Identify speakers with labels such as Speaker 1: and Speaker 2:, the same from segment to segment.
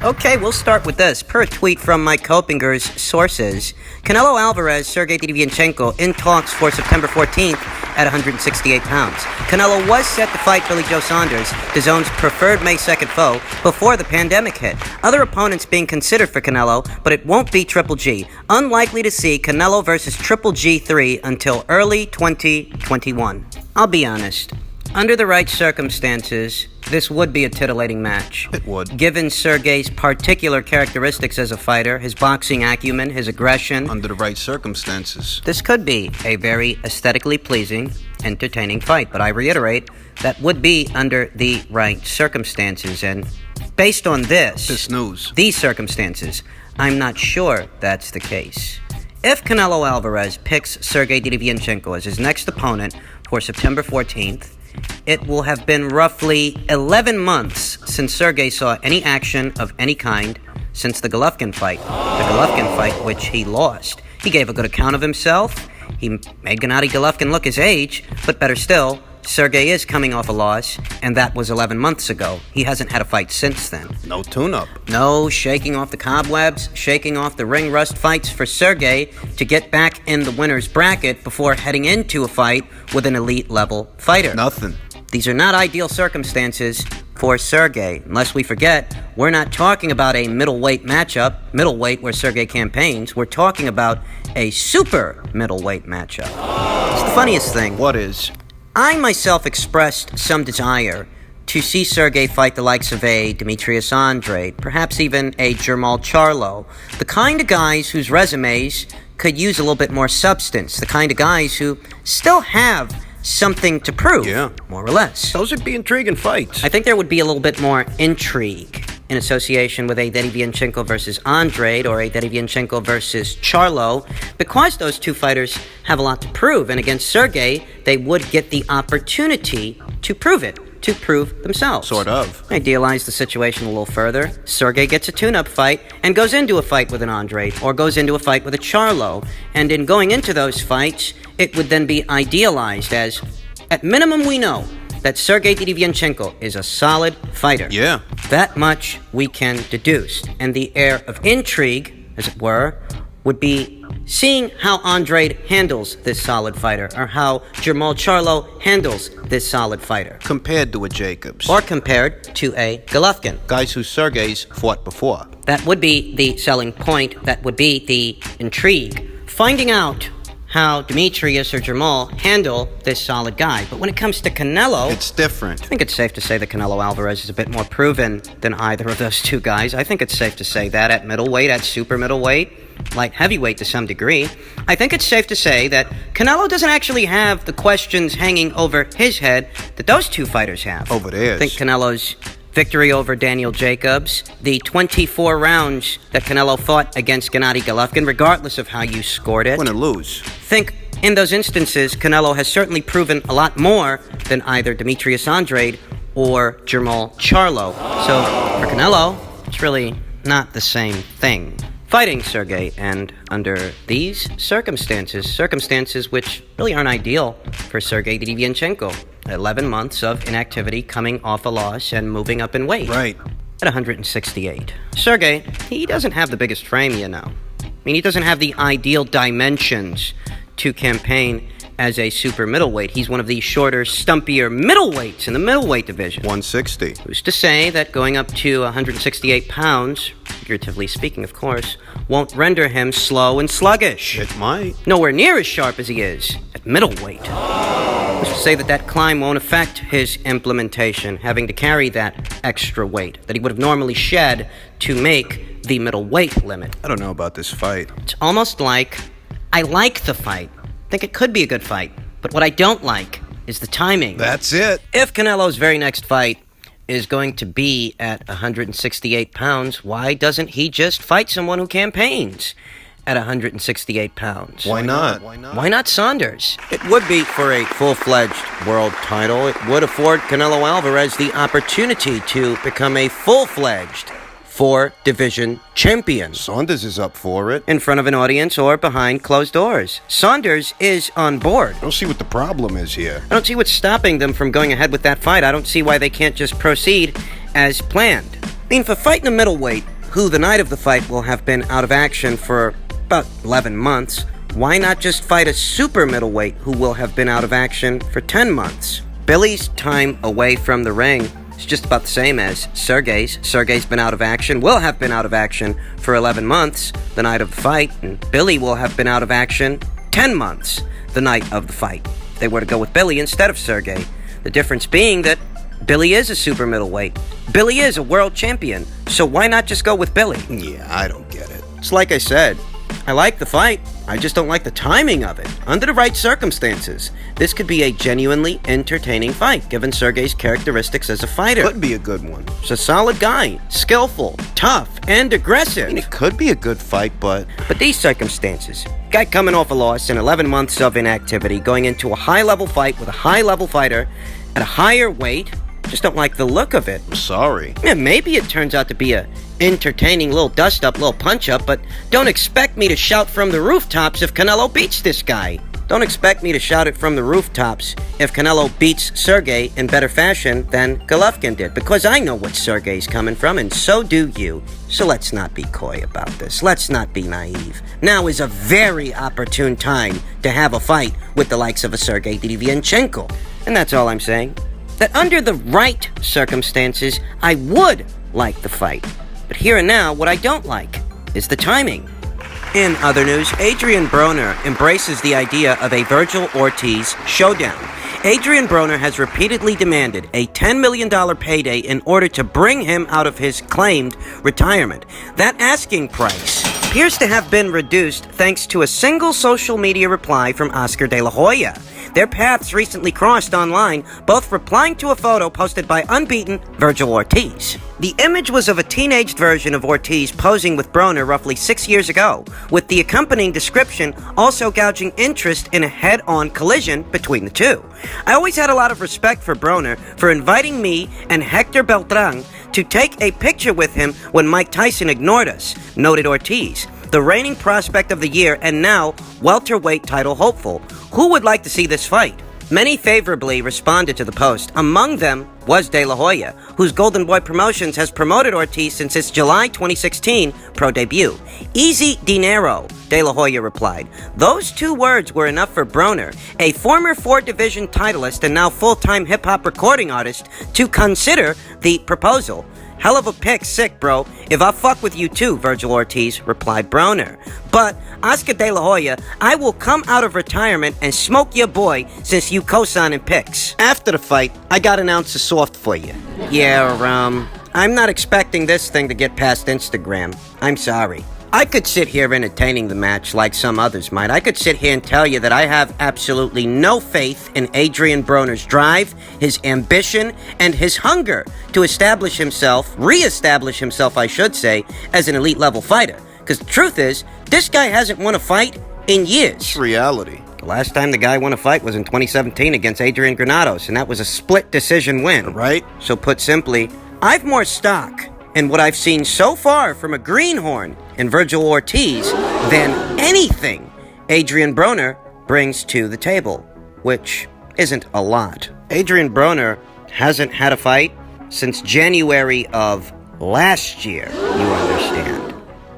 Speaker 1: Okay, we'll start with this. Per a tweet from Mike Kopinger's sources, Canelo Alvarez, Sergey Derevyanchenko in talks for September 14th at 168 pounds. Canelo was set to fight Billy Joe Saunders, DAZN's preferred May 2nd foe, before the pandemic hit. Other opponents being considered for Canelo, but it won't be Triple G. Unlikely to see Canelo versus Triple G3 until early 2021. I'll be honest. Under the right circumstances, this would be a titillating match.
Speaker 2: It would.
Speaker 1: Given Sergey's particular characteristics as a fighter, his boxing acumen, his aggression.
Speaker 2: Under the right circumstances.
Speaker 1: This could be a very aesthetically pleasing, entertaining fight. But I reiterate, that would be under the right circumstances. And based on
Speaker 2: This news.
Speaker 1: these circumstances, I'm not sure that's the case. If Canelo Alvarez picks Sergey Derevyanchenko as his next opponent for September 14th, it will have been roughly 11 months since Sergey saw any action of any kind since the Golovkin fight. The Golovkin fight, which he lost. He gave a good account of himself. He made Gennady Golovkin look his age, but better still, Sergey is coming off a loss, and that was 11 months ago. He hasn't had a fight since then.
Speaker 2: No tune-up.
Speaker 1: No shaking off the cobwebs, shaking off the ring rust fights for Sergey to get back in the winner's bracket before heading into a fight with an elite-level fighter.
Speaker 2: Nothing.
Speaker 1: These are not ideal circumstances for Sergey. Unless we forget, we're not talking about a middleweight matchup, middleweight where Sergey campaigns. We're talking about a super middleweight matchup. It's the funniest thing.
Speaker 2: What is?
Speaker 1: I myself expressed some desire to see Sergey fight the likes of a Demetrius Andrade, perhaps even a Jermall Charlo, the kind of guys whose resumes could use a little bit more substance, the kind of guys who still have something to prove, more or less.
Speaker 2: Those would be intriguing fights.
Speaker 1: I think there would be a little bit more intrigue in association with a Derevyanchenko versus Andrade or a Derevyanchenko versus Charlo, because those two fighters have a lot to prove, and against Sergey, they would get the opportunity to prove it, to prove themselves.
Speaker 2: Sort of.
Speaker 1: Idealize the situation a little further. Sergey gets a tune-up fight and goes into a fight with an Andrade or goes into a fight with a Charlo, and in going into those fights, it would then be idealized as, at minimum we know, that Sergey Derevyanchenko is a solid fighter.
Speaker 2: Yeah.
Speaker 1: That much we can deduce. And the air of intrigue, as it were, would be seeing how Andrade handles this solid fighter, or how Jermall Charlo handles this solid fighter.
Speaker 2: Compared to a Jacobs.
Speaker 1: Or compared to a Golovkin.
Speaker 2: Guys who Sergey's fought before.
Speaker 1: That would be the selling point. That would be the intrigue. Finding out how Demetrius or Jermall handle this solid guy. But when it comes to Canelo,
Speaker 2: It's different.
Speaker 1: I think it's safe to say that Canelo Alvarez is a bit more proven than either of those two guys. I think it's safe to say that at middleweight, at super middleweight, light heavyweight to some degree. I think it's safe to say that Canelo doesn't actually have the questions hanging over his head that those two fighters have.
Speaker 2: Over theirs.
Speaker 1: I think Canelo's victory over Daniel Jacobs, the 24 rounds that Canelo fought against Gennady Golovkin, regardless of how you scored it.
Speaker 2: Win or lose.
Speaker 1: I think in those instances, Canelo has certainly proven a lot more than either Demetrius Andrade or Jermall Charlo. So for Canelo, it's really not the same thing. Fighting Sergey, and under these circumstances which really aren't ideal for Sergey Derevyanchenko. 11 months of inactivity, coming off a loss and moving up in weight.
Speaker 2: Right.
Speaker 1: At 168. Sergey, he doesn't have the biggest frame, you know. I mean, he doesn't have the ideal dimensions to campaign as a super middleweight. He's one of the shorter, stumpier middleweights in the middleweight division.
Speaker 2: 160.
Speaker 1: Who's to say that going up to 168 pounds, figuratively speaking, of course, won't render him slow and sluggish?
Speaker 2: It might.
Speaker 1: Nowhere near as sharp as he is at middleweight. Who's to say that that climb won't affect his implementation, having to carry that extra weight that he would have normally shed to make the middleweight limit?
Speaker 2: I don't know about this fight.
Speaker 1: It's almost like I like the fight. I think it could be a good fight. But what I don't like is the timing.
Speaker 2: That's it.
Speaker 1: If Canelo's very next fight is going to be at 168 pounds, why doesn't he just fight someone who campaigns at 168 pounds?
Speaker 2: Why not?
Speaker 1: Why not Saunders?
Speaker 2: It would be for a full-fledged world title. It would afford Canelo Alvarez the opportunity to become a full-fledged four-division champion. Saunders is up for it.
Speaker 1: In front of an audience or behind closed doors. Saunders is on board.
Speaker 2: I don't see what the problem is here.
Speaker 1: I don't see what's stopping them from going ahead with that fight. I don't see why they can't just proceed as planned. I mean, for fighting a middleweight, who the night of the fight will have been out of action for about 11 months, why not just fight a super middleweight who will have been out of action for 10 months? Billy's time away from the ring is just about the same as Sergey's. Sergey's been out of action, will have been out of action for 11 months the night of the fight, and Billy will have been out of action 10 months the night of the fight. They were to go with Billy instead of Sergey. The difference being that Billy is a super middleweight. Billy is a world champion, so why not just go with Billy?
Speaker 2: Yeah, I don't get it.
Speaker 1: It's like I said, I like the fight, I just don't like the timing of it. Under the right circumstances, this could be a genuinely entertaining fight, given Sergey's characteristics as a fighter.
Speaker 2: Could be a good one.
Speaker 1: He's a solid guy, skillful, tough, and aggressive.
Speaker 2: I mean, it could be a good fight, but
Speaker 1: these circumstances, guy coming off a loss in 11 months of inactivity, going into a high-level fight with a high-level fighter at a higher weight, just don't like the look of it.
Speaker 2: I'm sorry.
Speaker 1: Yeah, maybe it turns out to be a entertaining little dust-up, little punch-up, but don't expect me to shout from the rooftops if Canelo beats this guy. Don't expect me to shout it from the rooftops if Canelo beats Sergey in better fashion than Golovkin did, because I know what Sergey's coming from, and so do you. So let's not be coy about this. Let's not be naive. Now is a very opportune time to have a fight with the likes of a Sergey Derevyanchenko. And that's all I'm saying. That under the right circumstances, I would like the fight. But here and now, what I don't like is the timing. In other news, Adrian Broner embraces the idea of a Virgil Ortiz showdown. Adrian Broner has repeatedly demanded a $10 million payday in order to bring him out of his claimed retirement. That asking price appears to have been reduced thanks to a single social media reply from Oscar De La Hoya. Their paths recently crossed online, both replying to a photo posted by unbeaten Virgil Ortiz. The image was of a teenaged version of Ortiz posing with Broner roughly 6 years ago, with the accompanying description also gouging interest in a head-on collision between the two. I always had a lot of respect for Broner for inviting me and Hector Beltran to take a picture with him when Mike Tyson ignored us, noted Ortiz, the reigning prospect of the year and now welterweight title hopeful. Who would like to see this fight? Many favorably responded to the post. Among them was De La Hoya, whose Golden Boy Promotions has promoted Ortiz since his July 2016 pro debut. Easy dinero, De La Hoya replied. Those two words were enough for Broner, a former 4-division titleist and now full-time hip-hop recording artist, to consider the proposal. Hell of a pick, sick, bro. If I fuck with you too, Virgil Ortiz, replied Broner. But, Oscar De La Hoya, I will come out of retirement and smoke your boy since you co-signing picks. After the fight, I got an ounce of soft for you. Yeah, I'm not expecting this thing to get past Instagram. I'm sorry. I could sit here entertaining the match like some others might. I could sit here and tell you that I have absolutely no faith in Adrian Broner's drive, his ambition, and his hunger to establish himself, re-establish himself, I should say, as an elite-level fighter. Because the truth is, this guy hasn't won a fight in years.
Speaker 2: It's reality.
Speaker 1: The last time the guy won a fight was in 2017 against Adrian Granados, and that was a split decision win.
Speaker 2: Right?
Speaker 1: So put simply, I've more stock in what I've seen so far from a greenhorn in Virgil Ortiz than anything Adrian Broner brings to the table, which isn't a lot. Adrian Broner hasn't had a fight since January of last year, you understand.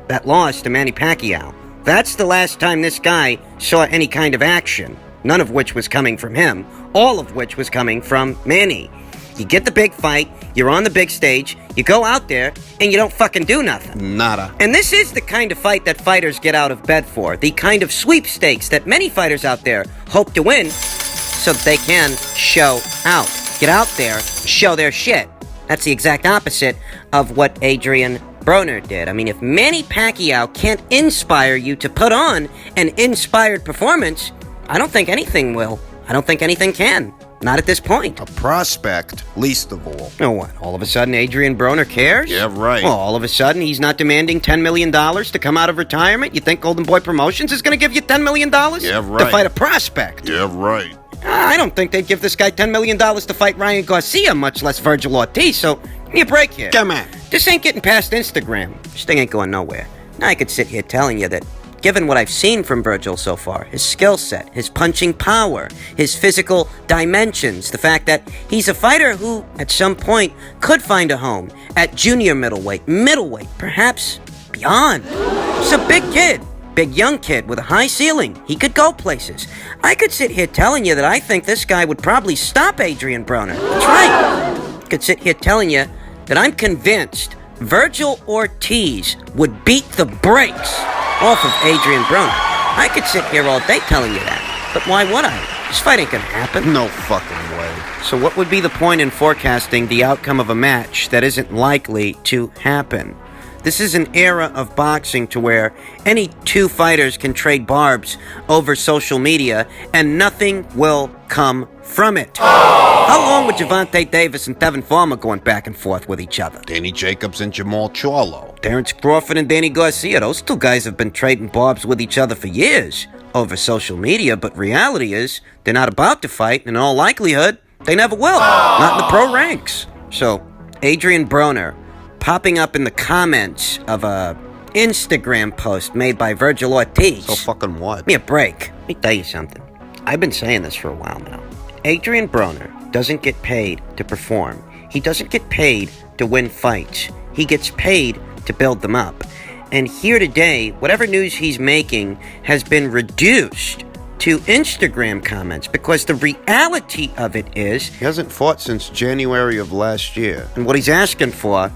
Speaker 1: That loss to Manny Pacquiao. That's the last time this guy saw any kind of action, none of which was coming from him, all of which was coming from Manny. You get the big fight, you're on the big stage, you go out there, and you don't fucking do nothing.
Speaker 2: Nada.
Speaker 1: And this is the kind of fight that fighters get out of bed for, the kind of sweepstakes that many fighters out there hope to win so that they can show out. Get out there, show their shit. That's the exact opposite of what Adrian Broner did. I mean, if Manny Pacquiao can't inspire you to put on an inspired performance, I don't think anything will. I don't think anything can. Not at this point.
Speaker 2: A prospect, least of all.
Speaker 1: Oh, what? All of a sudden, Adrian Broner cares?
Speaker 2: Yeah, right.
Speaker 1: Well, all of a sudden, he's not demanding $10 million to come out of retirement? You think Golden Boy Promotions is going to give you $10 million?
Speaker 2: Yeah, right.
Speaker 1: To fight a prospect?
Speaker 2: Yeah, right.
Speaker 1: I don't think they'd give this guy $10 million to fight Ryan Garcia, much less Virgil Ortiz, so give me a break here.
Speaker 2: Come on.
Speaker 1: This ain't getting past Instagram. This thing ain't going nowhere. Now I could sit here telling you that given what I've seen from Virgil so far, his skill set, his punching power, his physical dimensions, the fact that he's a fighter who, at some point, could find a home at junior middleweight, perhaps beyond. He's a big kid. Big young kid with a high ceiling. He could go places. I could sit here telling you that I think this guy would probably stop Adrian Broner. That's right. I could sit here telling you that I'm convinced Virgil Ortiz would beat the brakes off of Adrian Broner. I could sit here all day telling you that. But why would I? This fight ain't gonna happen.
Speaker 2: No fucking way.
Speaker 1: So what would be the point in forecasting the outcome of a match that isn't likely to happen? This is an era of boxing to where any two fighters can trade barbs over social media and nothing will come from it. How long were Gervonta Davis and Tevin Farmer going back and forth with each other?
Speaker 2: Danny Jacobs and Jamal Charlo.
Speaker 1: Terrence Crawford and Danny Garcia, those two guys have been trading barbs with each other for years over social media, but reality is they're not about to fight, and in all likelihood, they never will. Not in the pro ranks. So, Adrian Broner popping up in the comments of a Instagram post made by Virgil Ortiz.
Speaker 2: So fucking what?
Speaker 1: Give me a break. Let me tell you something. I've been saying this for a while now. Adrian Broner doesn't get paid to perform. He doesn't get paid to win fights. He gets paid to build them up. And here today, whatever news he's making has been reduced to Instagram comments because the reality of it is
Speaker 2: He hasn't fought since January of last year.
Speaker 1: and what he's asking for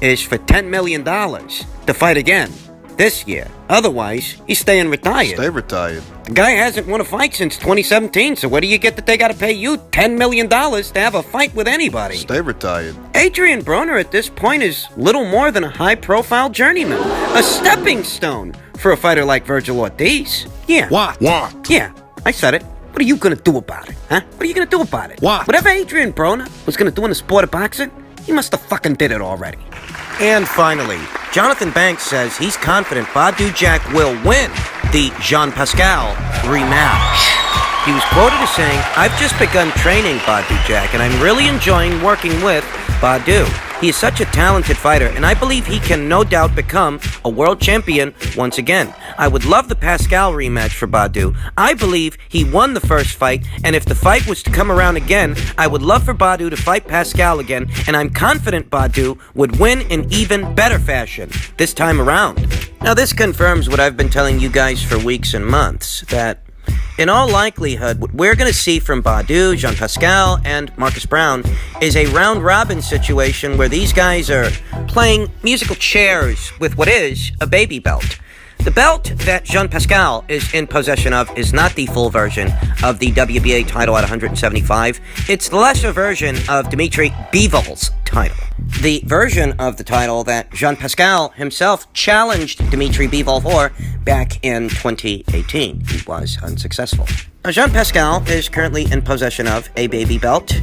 Speaker 1: is for $10 million to fight again this year. Otherwise, he's staying retired.
Speaker 2: Stay retired.
Speaker 1: The guy hasn't won a fight since 2017, so where do you get that they gotta pay you $10 million to have a fight with anybody?
Speaker 2: Stay retired.
Speaker 1: Adrian Broner at this point is little more than a high-profile journeyman. A stepping stone for a fighter like Virgil Ortiz. Yeah.
Speaker 2: What?
Speaker 1: Yeah, I said it. What are you gonna do about it, huh? What are you gonna do about it?
Speaker 2: What?
Speaker 1: Whatever Adrian Broner was gonna do in the sport of boxing, he must have fucking did it already. And finally, Jonathan Banks says he's confident Badou Jack will win the Jean Pascal rematch. He was quoted as saying, "I've just begun training Badou Jack, and I'm really enjoying working with Badou. He is such a talented fighter, and I believe he can no doubt become a world champion once again. I would love the Pascal rematch for Badou. I believe he won the first fight, and if the fight was to come around again, I would love for Badou to fight Pascal again, and I'm confident Badou would win in even better fashion this time around." Now, this confirms what I've been telling you guys for weeks and months, that in all likelihood, what we're going to see from Badou, Jean Pascal, and Marcus Brown is a round-robin situation where these guys are playing musical chairs with what is a baby belt. The belt that Jean Pascal is in possession of is not the full version of the WBA title at 175. It's the lesser version of Dimitri Bivol's title. The version of the title that Jean Pascal himself challenged Dimitri Bivol for back in 2018. He was unsuccessful. Now, Jean Pascal is currently in possession of a baby belt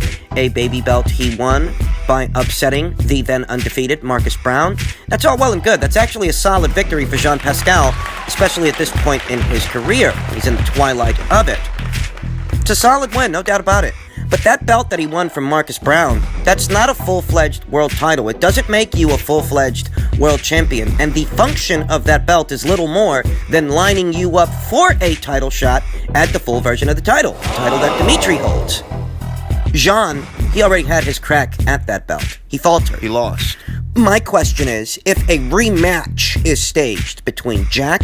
Speaker 1: he won by upsetting the then undefeated Marcus Brown. That's all well and good. That's actually a solid victory for Jean Pascal, especially at this point in his career. He's in the twilight of it. It's a solid win, no doubt about it. But that belt that he won from Marcus Brown, that's not a full-fledged world title. It doesn't make you a full-fledged world champion. And the function of that belt is little more than lining you up for a title shot at the full version of the title that Dimitri holds. Jean, he already had his crack at that belt. He faltered.
Speaker 2: He lost.
Speaker 1: My question is, if a rematch is staged between Jack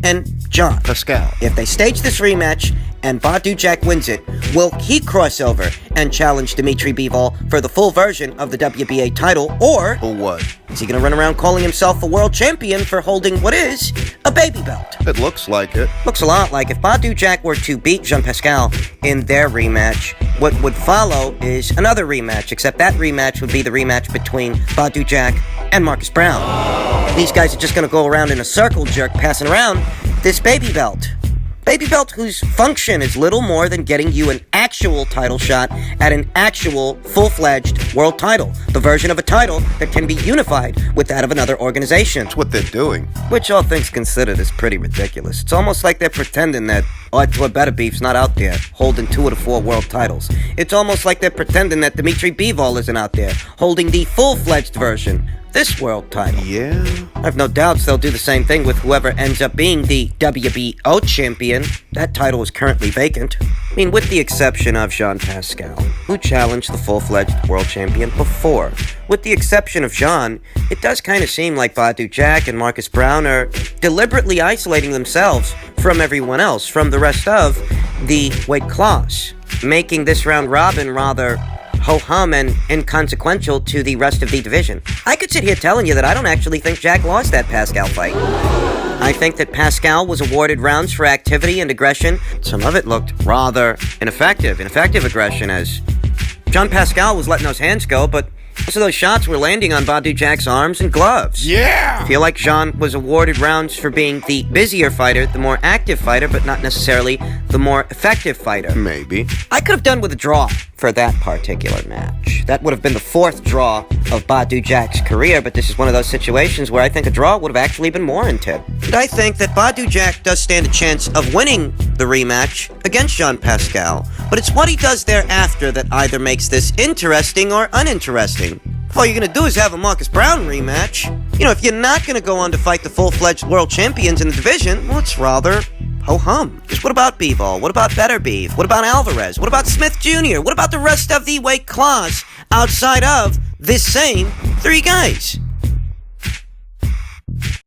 Speaker 1: and Jean
Speaker 2: Pascal,
Speaker 1: if they stage this rematch and Badou Jack wins it, will he cross over and challenge Dimitri Bivol for the full version of the WBA title, or
Speaker 2: or what?
Speaker 1: is he going to run around calling himself a world champion for holding what is a baby belt?
Speaker 2: It looks like it.
Speaker 1: Looks a lot like if Badou Jack were to beat Jean Pascal in their rematch, what would follow is another rematch, except that rematch would be the rematch between Badou Jack and Marcus Brown. These guys are just going to go around in a circle jerk passing around this baby belt. Baby belt whose function is little more than getting you an actual title shot at an actual full-fledged world title. The version of a title that can be unified with that of another organization.
Speaker 2: That's what they're doing.
Speaker 1: Which, all things considered, is pretty ridiculous. It's almost like they're pretending that Odd to a Better Beef's not out there holding 2 of the 4 world titles. It's almost like they're pretending that Dimitri Bivol isn't out there holding the full-fledged version
Speaker 2: this world title.
Speaker 3: Yeah?
Speaker 2: I have no doubts they'll do the same thing with whoever ends up being the WBO champion. That title is currently vacant. I mean, with the exception of Jean Pascal, who challenged the full-fledged world champion before. With the exception of Jean, it does kind of seem like Badu Jack and Marcus Brown are deliberately isolating themselves from everyone else, from the rest of the weight class, making this round robin rather ho-hum and inconsequential to the rest of the division. I could sit here telling you that I don't actually think Jack lost that Pascal fight. I think that Pascal was awarded rounds for activity and aggression. Some of it looked rather ineffective aggression, as Jean Pascal was letting those hands go, but most of those shots were landing on Badu Jack's arms and gloves.
Speaker 3: Yeah!
Speaker 2: I feel like Jean was awarded rounds for being the busier fighter, the more active fighter, but not necessarily the more effective fighter.
Speaker 3: Maybe.
Speaker 2: I could have done with a draw for that particular match. That would have been the fourth draw of Badu Jack's career, but this is one of those situations where I think a draw would have actually been warranted. And I think that Badu Jack does stand a chance of winning the rematch against Jean Pascal, but it's what he does thereafter that either makes this interesting or uninteresting. If all you're going to do is have a Marcus Brown rematch, if you're not going to go on to fight the full-fledged world champions in the division, well, it's rather ho-hum. Just what about Bivol? What about Better Beef? What about Alvarez? What about Smith Jr.? What about the rest of the weight class outside of this same three guys?